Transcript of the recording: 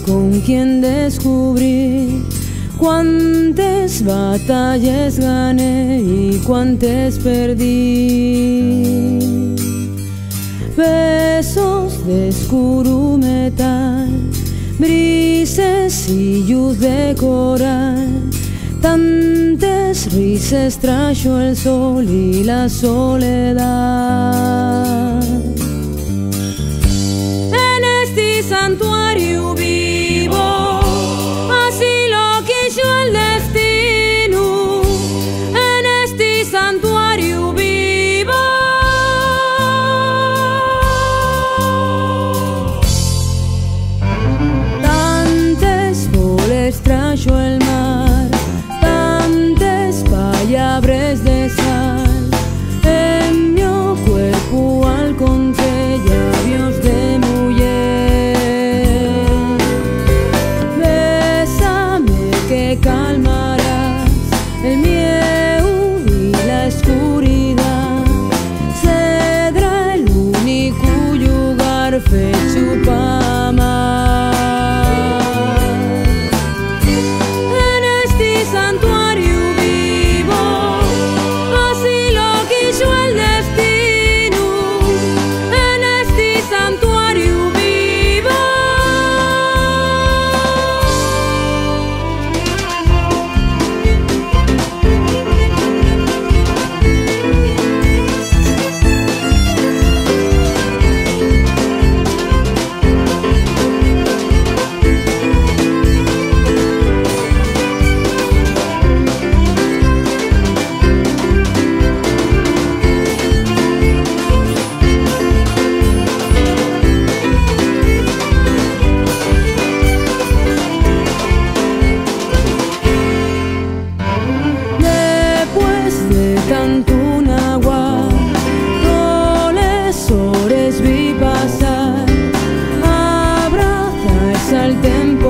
con quien descubrir cuántas batallas gané y cuántas perdí. Besos de oscuro metal, brises y luz de coral, tantas risas trajo el sol y la soledad. En este santuario vivo, así lo quiso el destino. En este santuario vivo, tantas olas trajo el mar, tantas palabras de sal, en mi cuerpo alcancé labios de mujer. Bésame que calmarás el miedo y la oscuridad, será el único lugar fecho para amar. En este santuario vivo, así lo quiso el destino. En este santuario vivo. Después de tanto agua, todas horas vi pasar, abrazas al templo.